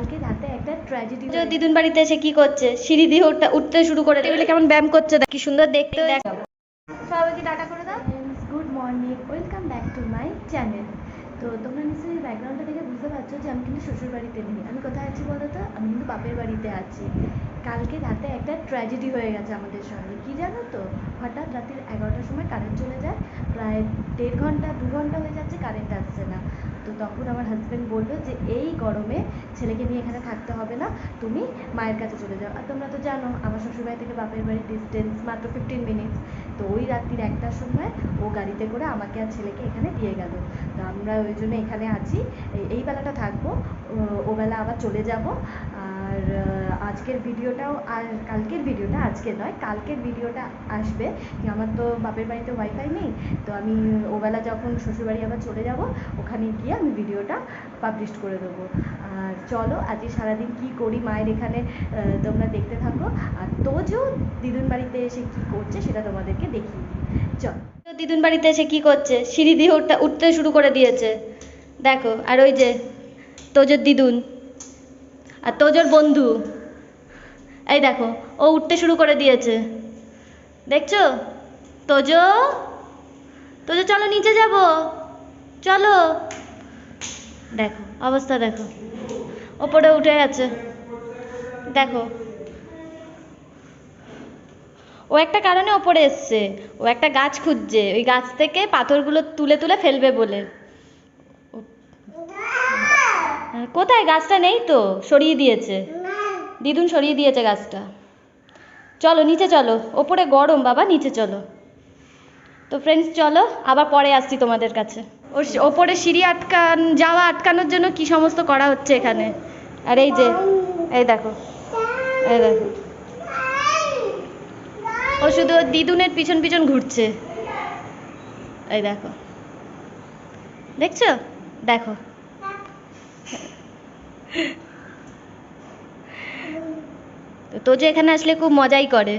কালকে রাতে একটা ট্র্যাজেডি। দিদুন বাড়িতে এসে কি করছে? সিঁড়ি দিয়ে উঠতে শুরু করে টেবিলে কেমন ব্যায়াম করছে, কি সুন্দর দেখতে। সবাইকে টাটা করে দাও। Good morning, welcome back to my channel. তো তোমরা নিশ্চয়ই ব্যাকগ্রাউন্ডটা দেখে বুঝতে পারছো যে আমি কিন্তু শ্বশুর বাড়িতে নেই। আমি কোথায় আছি বলো তো? আমি কিন্তু বাপের বাড়িতে আছি। কালকে রাতে একটা ট্র্যাজেডি হয়ে গেছে আমাদের সঙ্গে। কি জানো তো? হঠাৎ রাতের 11টার সময় কারেন্ট চলে যায়। প্রায় 1.5 ঘন্টা 2 ঘন্টা হয়ে যাচ্ছে কারেন্ট আসছে না। তো তখন আমার হাজব্যান্ড বললো যে এই গরমে ছেলেকে নিয়ে এখানে থাকতে হবে না, তুমি মায়ের কাছে চলে যাও। আর তোমরা তো জানো আমার শ্বশুরবাড়ি থেকে বাপের বাড়ির ডিস্টেন্স মাত্র 15 মিনিটস। তো ওই রাত্রির 1টার সময় ও গাড়িতে করে আমাকে আর ছেলেকে এখানে দিয়ে গেল। তো আমরা ওই জন্য এখানে আছি, এই বেলাটা থাকবো, ও বেলা আবার চলে যাব। আর আজকের ভিডিওটাও, আর কালকের ভিডিওটা, আজকে নয় কালকের ভিডিওটা আসবে। আমার তো বাপের বাড়িতে ওয়াইফাই নেই, তো আমি ওবেলা যখন শ্বশুরবাড়ি আবার চলে যাব ওখানে গিয়ে আমি ভিডিওটা পাবলিশ করে দেবো। আর চলো আজকে সারাদিন কি করি মায়ের এখানে তোমরা দেখতে থাকো। আর তোজো দিদুন বাড়িতে এসে কি করছে সেটা তোমাদেরকে দেখিয়ে দিই। চল, দিদুন বাড়িতে এসে কি করছে? সিঁড়ি দিয়ে উঠতে শুরু করে দিয়েছে, দেখো। আর ওই যে তোজোর দিদুন আর তোজোর বন্ধু, এই দেখো ও উঠতে শুরু করে দিয়েছে, দেখছো? তোজো, তোজো চলো নিচে যাব, চলো। দেখো অবস্থা, দেখো ওপরে উঠে গেছে, দেখো। ও একটা কারণে ওপরে এসছে, ও একটা গাছ খুঁজছে, ওই গাছ থেকে পাথরগুলো তুলে তুলে ফেলবে বলে। কোথায়? গাছটা নেই তো, সরিয়ে দিয়েছে দিদুন, সরিয়ে দিয়েছে গাছটা। চলো নিচে চলো, ওপরে গরম বাবা, নিচে চলো। তো ফ্রেন্ডস চলো, আবার পরে আসছি তোমাদের কাছে। ওপরে সিঁড়ি আটকানোর জন্য কি সমস্ত করা হচ্ছে এখানে। আর এই যে, এই দেখো, এই দেখো, ও শুধু ওর দিদুনের পিছন পিছন ঘুরছে, এই দেখো, দেখছো? দেখো তো যে এখানে আসলে খুব মজাই করে।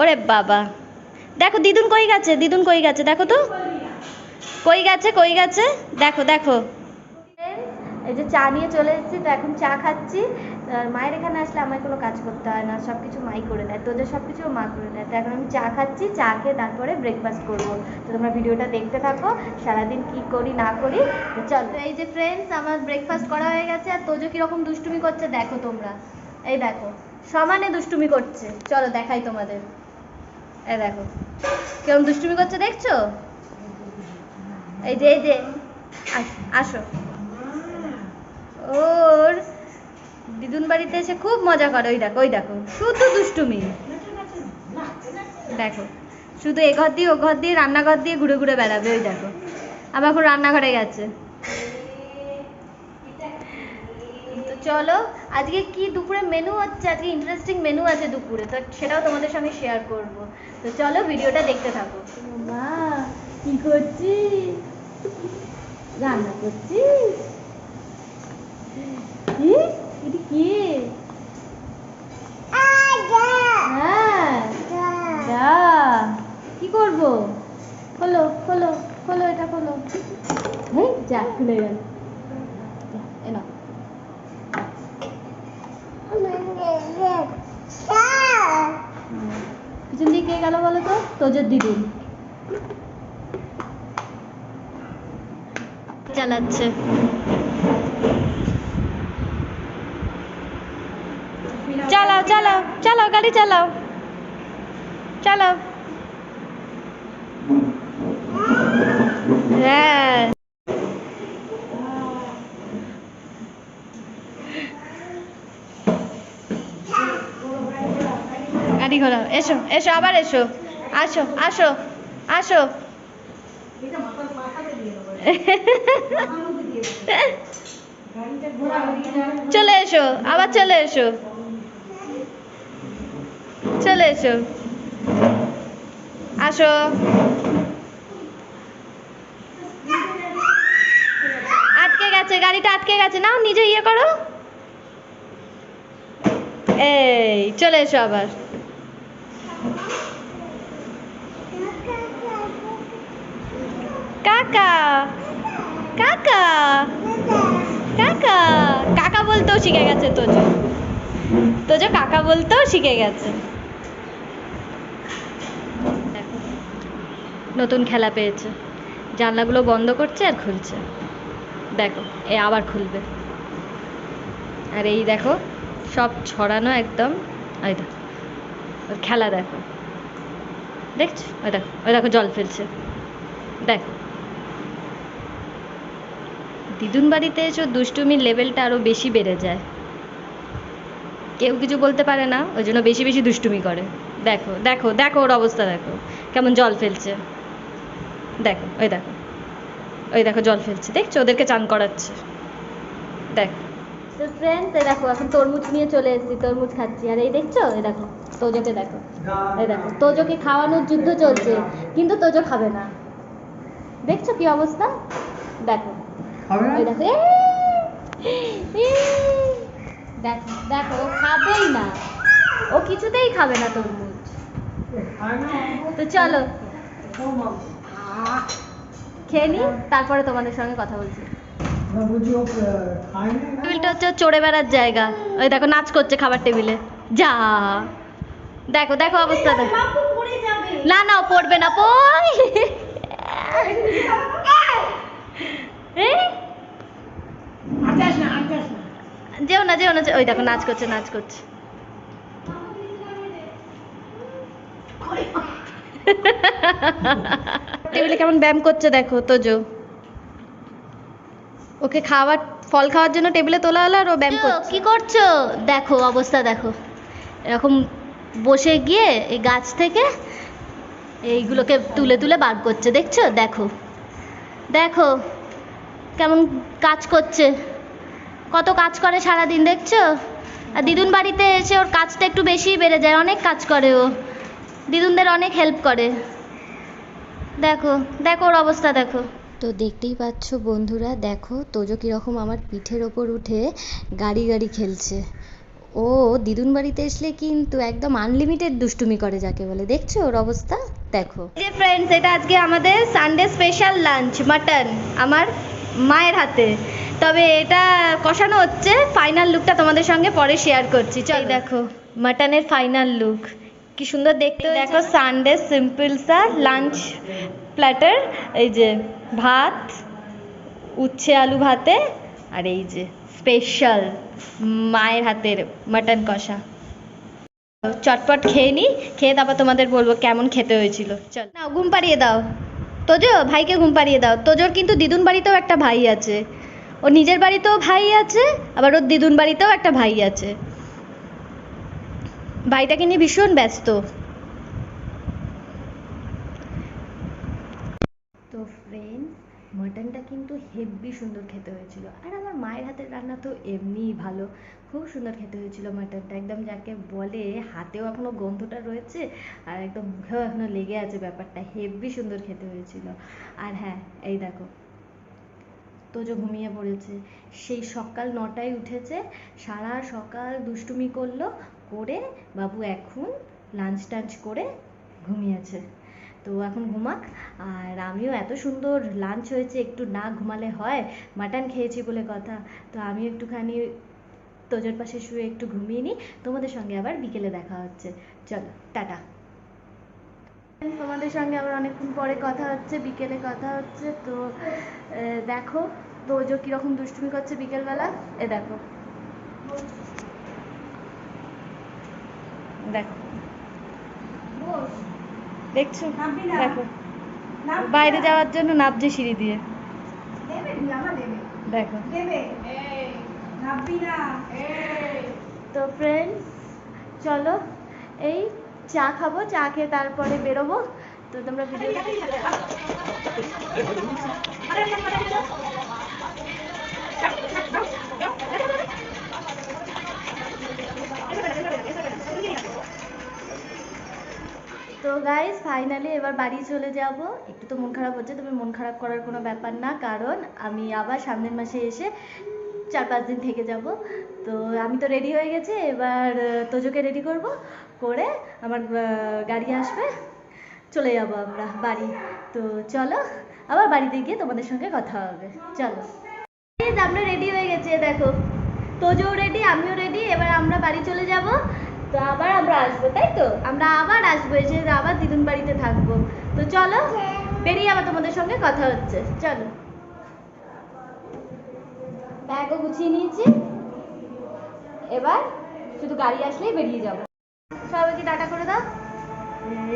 ওরে বাবা, দেখো দিদুন কই গেছে, দিদুন কই গেছে, দেখো তো কই গেছে, কই গেছে, দেখো দেখো। এই যে চা নিয়ে চলে এসেছি, তো এখন চা খাচ্ছি। মায়ের এখানে আসলে আমার কোনো কাজ করতে হয় না, সব কিছু মাই করে দেয়, তোদের সব কিছু মা করে দেয়। তো এখন আমি চা খাচ্ছি, চা খেয়ে তারপরে ব্রেকফাস্ট করবো। তো তোমরা ভিডিওটা দেখতে থাকো, সারাদিন কি করি না করি। তো চল, তো এই যে ফ্রেন্ডস আমার ব্রেকফাস্ট করা হয়ে গেছে। আর তোজো কীরকম দুষ্টুমি করছে দেখো তোমরা, এই দেখো সমানে দুষ্টুমি করছে। চলো দেখাই তোমাদের, এই দেখো কিরকম দুষ্টুমি করছে, দেখছো? এই যে, এই যে, আসো। ওর দিদুন বাড়িতে এসে খুব মজা করে, ওই দেখো, ওই দেখো, শুধু দুষ্টুমি। দেখো শুধু এ ঘর দিয়ে ও ঘর দিয়ে রান্নাঘর দিয়ে ঘুরে ঘুরে বেড়াবে, ওই দেখো আবার এখন রান্নাঘরে গেছে। তো চলো, আজকে কি দুপুরে মেনু হচ্ছে, আজকে ইন্টারেস্টিং মেনু আছে দুপুরে, তো সেটাও তোমাদের সঙ্গে শেয়ার করব। তো চলো ভিডিওটা দেখতে থাকো। মা কি করছিস? রান্না করছিস? কি? এটা কি? হ্যাঁ, কি করবো? খোলো খোলো খোলো, এটা খোলো। হ্যাঁ যা, খুলে গেল। এনা পিছন দিয়ে কে গেল বলো তো? তোজোর দিদুন চালাচ্ছে। চালাও চালাও চালাও, গাড়ি চালাও, চালাও। হ্যাঁ, গাড়ি ঘোরাও, এসো এসো, আবার এসো, আসো আসো আসো। চলে এসো, আবার চলে এসো, চলে এসো, আসো। আটকে গেছে, গাড়িটা আটকে গেছে, নাও নিজে ইয়ে করো। এই চলে এসো আবার। কাকা কাকা কাকা কাকা বলছে। বলতেও শিখে গেছে তোজো। তোজো কাকা বলতেও শিখে গেছে। দেখো নতুন খেলা পেয়েছে, জানলাগুলো বন্ধ করছে আর খুলছে। দেখো এ আবার খুলবে। আর এই দেখো সব ছড়ানো একদম। এই দেখো ওর খেলা দেখো, দেখছো? ওই দেখো, ওই দেখো জল ফেলছে। দেখো দিদুন বাড়িতে এসে দুষ্টুমির লেভেলটা আরও বেশি বেড়ে যায়। কেউ কিছু বলতে পারে না, ওই জন্য বেশি বেশি দুষ্টুমি করে। দেখো দেখো দেখো ওর অবস্থা দেখো, কেমন জল ফেলছে। দেখো ওই দেখো, ওই দেখো জল ফেলছে, দেখছো? ওদেরকে চান করাচ্ছে। দেখো তো ফ্রেন্ডস, এই দেখো এখন তরমুজ নিয়ে চলে এসেছি, তরমুজ খাচ্ছি। আর এই দেখছো, এই দেখো তোজোকে দেখো, এই দেখো তোজোকে খাওয়ানোর যুদ্ধ চলছে, কিন্তু তোজো খাবে না। দেখছো কি অবস্থা? দেখো ওই দেখো, দেখো দেখো ও খাবেই না, ও কিছুতেই খাবে না তরমুজ। তো চলো খেয়ে নি, তারপরে তোমাদের সঙ্গে কথা বলছি। টেবিলটা হচ্ছে চড়ে বেড়ার জায়গা। ওই দেখো নাচ করছে খাবার টেবিলে। যা দেখো দেখো অবস্থা দেখো। না না ও পড়বে না, পড়। যেও না যেও না, ওই দেখো নাচ করছে, নাচ করছে। টেবিলে কেমন ব্যায়াম করছে দেখো তোজো। ওকে খাওয়ার, ফল খাওয়ার জন্য টেবিলে তোলা হলো আর ও ব্যায়াম করছে। কি করছো? দেখো অবস্থা দেখো, এরকম বসে গিয়ে এই গাছ থেকে এইগুলোকে তুলে তুলে বার করছে, দেখছো? দেখো দেখো কেমন কাজ করছে, কত কাজ করে সারাদিন, দেখছো? আর দিদুন বাড়িতে এসে ওর কাজটা একটু বেশিই বেড়ে যায়, অনেক কাজ করে ও, দিদুনদের অনেক হেল্প করে। দেখো দেখো ওর অবস্থা দেখো। তো দেখতেই পাচ্ছ বন্ধুরা, দেখো তোজো কীরকম আমার পিঠের ওপর উঠে গাড়ি গাড়ি খেলছে। ও দিদুন বাড়িতে আসলে কিন্তু একদম আনলিমিটেড দুষ্টুমি করে যাকে বলে, দেখছো ওর অবস্থা দেখো। যে ফ্রেন্ডস, এটা আজকে আমাদের সানডে স্পেশাল লাঞ্চ, মাটন আমার মায়ের হাতে। তবে এটা কষানো হচ্ছে, ফাইনাল লুকটা তোমাদের সঙ্গে পরে শেয়ার করছি। চল দেখো মাটনের ফাইনাল লুক কি সুন্দর দেখতে। দেখো সানডে সিম্পল সা লাঞ্চ প্ল্যাটার, এই যে ভাত, উচ্ছে আলু ভাতে, আর এই যে স্পেশাল মায়ের হাতের মাটন কষা। চটপট খেয়ে নি, খেয়ে তারপর তোমাদের বলবো কেমন খেতে হয়েছিল। চল না ঘুম পাড়িয়ে দাও তোজো, ভাইকে ঘুম পাড়িয়ে দাও। তোজোর কিন্তু দিদুন বাড়িতেও একটা ভাই আছে, ওর নিজের বাড়িতেও ভাই আছে, আবার ওর দিদুন বাড়িতেও একটা ভাই আছে। ভাইটাকে নিয়ে ভীষণ ব্যস্ত। তো ফ্রেন্ডস, মাটনটা কিন্তু হেব্বি সুন্দর খেতে হয়েছিল, আর আমার মায়ের হাতের রান্না তো এমনিই ভালো, খুব সুন্দর খেতে হয়েছিল মাটনটা, একদম যাকে বলে হাতেও এখনও গন্ধটা রয়েছে, আর একদম মুখেও এখনও লেগে আছে ব্যাপারটা, হেব্বি সুন্দর খেতে হয়েছিল। আর হ্যাঁ এই দেখো তোজো ঘুমিয়ে পড়েছে, সেই সকাল 9টায় উঠেছে, সারা সকাল দুষ্টুমি করলো, করে বাবু এখন লাঞ্চ টাঞ্চ করে ঘুমিয়েছে। তো এখন ঘুমাক, আর আমিও এত সুন্দর লাঞ্চ হয়েছে, একটু না ঘুমালে হয়, মাটন খেয়েছি বলে কথা। তো আমিও একটুখানি তোজোর পাশে শুয়ে একটু ঘুমিয়ে নিই, তোমাদের সঙ্গে আবার বিকেলে দেখা হচ্ছে। চলো টাটা। তোমাদের সঙ্গে আবার অনেকক্ষণ পরে কথা হচ্ছে, বিকেলে কথা হচ্ছে। তো দেখো তোজো কীরকম দুষ্টুমি করছে বিকেলবেলা, এ দেখো দেখো দেখছো, দেখো বাইরে যাওয়ার জন্য নাবছে সিঁড়ি দিয়ে, দেখো। তো ফ্রেন্ডস চলো এই চা খাবো, চা খেয়ে তারপরে বেরোবো। তো তোমরা ভিডিওটা তো গাইস ফাইনালি এবার বাড়ি চলে যাব। একটু তো মন খারাপ হচ্ছে, তবে মন খারাপ করার কোনো ব্যাপার না, কারণ আমি আবার সামনের মাসে এসে 4-5 দিন থেকে যাব। তো আমি তো রেডি হয়ে গেছি, এবার তোজোকে রেডি করব, করে আমার গাড়ি আসবে, চলে যাব আমরা বাড়ি। তো চলো আবার বাড়িতে গিয়ে তোমাদের সঙ্গে কথা হবে। চলো আমরা রেডি হয়ে গেছি, দেখো তোজও রেডি, আমিও রেডি। এবার আমরা বাড়ি চলে যাব, তো আবার আমরা আসবো, তাই তো? আমরা আবার আসবো, এসে আবার দিদুন বাড়িতে থাকবো। তো চলো বেরিয়ে আবার তোমাদের সঙ্গে কথা হচ্ছে। চলো, ব্যাগও গুছিয়ে নিয়েছি, এবার শুধু গাড়ি আসলেই বেরিয়ে যাবো। সবাইকে টাটা করে দাও।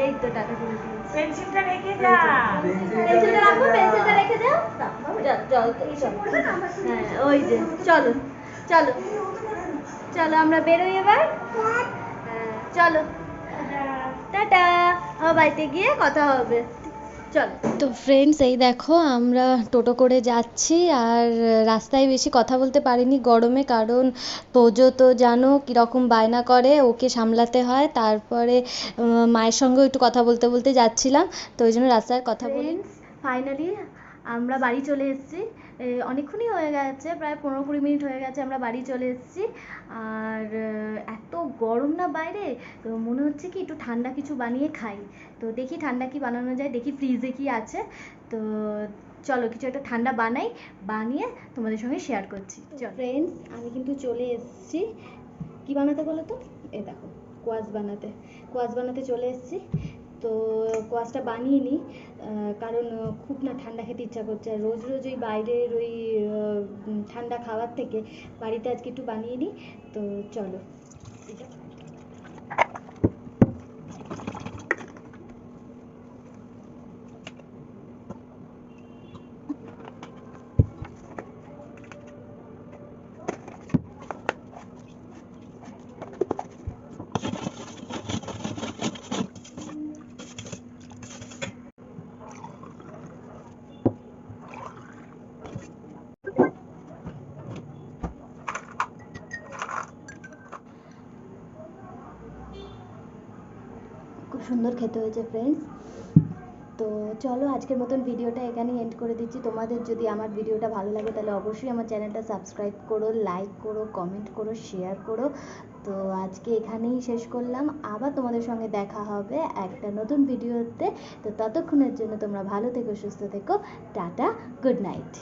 এই তো টাটা করে দিয়েছি। পেন্সিলটা রেখে যা। পেন্সিলটা রাখো, পেন্সিলটা রেখে দাও। চল হ্যাঁ, ওই যে চলো চলো চলো আমরা বেরোই এবার। হ্যাঁ চলো, টাটা, আমার বাড়িতে গিয়ে কথা হবে। চল। তো ফ্রেন্ডস, এই দেখো আমরা টোটো করে যাচ্ছি, আর রাস্তায় বেশি কথা বলতে পারিনি গরমে, কারণ তোজো তো জানো কীরকম বায়না করে, ওকে সামলাতে হয়। তারপরে মায়ের সঙ্গেও একটু কথা বলতে বলতে যাচ্ছিলাম, তো ওই জন্য রাস্তায় কথা বলি। ফাইনালি আমরা বাড়ি চলে এসেছি। অনেকক্ষণই হয়ে গেছে, প্রায় 15-20 মিনিট হয়ে গেছে আমরা বাড়ি চলে এসেছি। আর এত গরম না বাইরে, তো মনে হচ্ছে কি একটু ঠান্ডা কিছু বানিয়ে খাই। তো দেখি ঠান্ডা কি বানানো যায়, দেখি ফ্রিজে কি আছে। তো চলো কিছু একটা ঠান্ডা বানাই, বানিয়ে তোমাদের সঙ্গে শেয়ার করছি। চলো ফ্রেন্ডস, আমি কিন্তু চলে এসেছি। কি বানাতে বলো তো? এই দেখো, কোয়াশ বানাতে চলে এসেছি। তো কোয়াশটা বানিয়ে নিই, কারণ খুব না ঠান্ডা খেতে ইচ্ছা করছে। আর রোজ রোজ ওই বাইরের ওই ঠান্ডা খাওয়ার থেকে বাড়িতে আজকে একটু বানিয়ে নিই। তো চলো। খুব সুন্দর খেতে হয়েছে ফ্রেন্ডস। তো চলো আজকের মতন ভিডিওটা এখানেই এন্ড করে দিচ্ছি। তোমাদের যদি আমার ভিডিওটা ভালো লাগে তাহলে অবশ্যই আমার চ্যানেলটা সাবস্ক্রাইব করো, লাইক করো, কমেন্ট করো, শেয়ার করো। তো আজকে এখানেই শেষ করলাম, আবার তোমাদের সঙ্গে দেখা হবে একটা নতুন ভিডিওতে। তো ততক্ষণের জন্য তোমরা ভালো থেকো, সুস্থ থেকো, টাটা, গুড নাইট।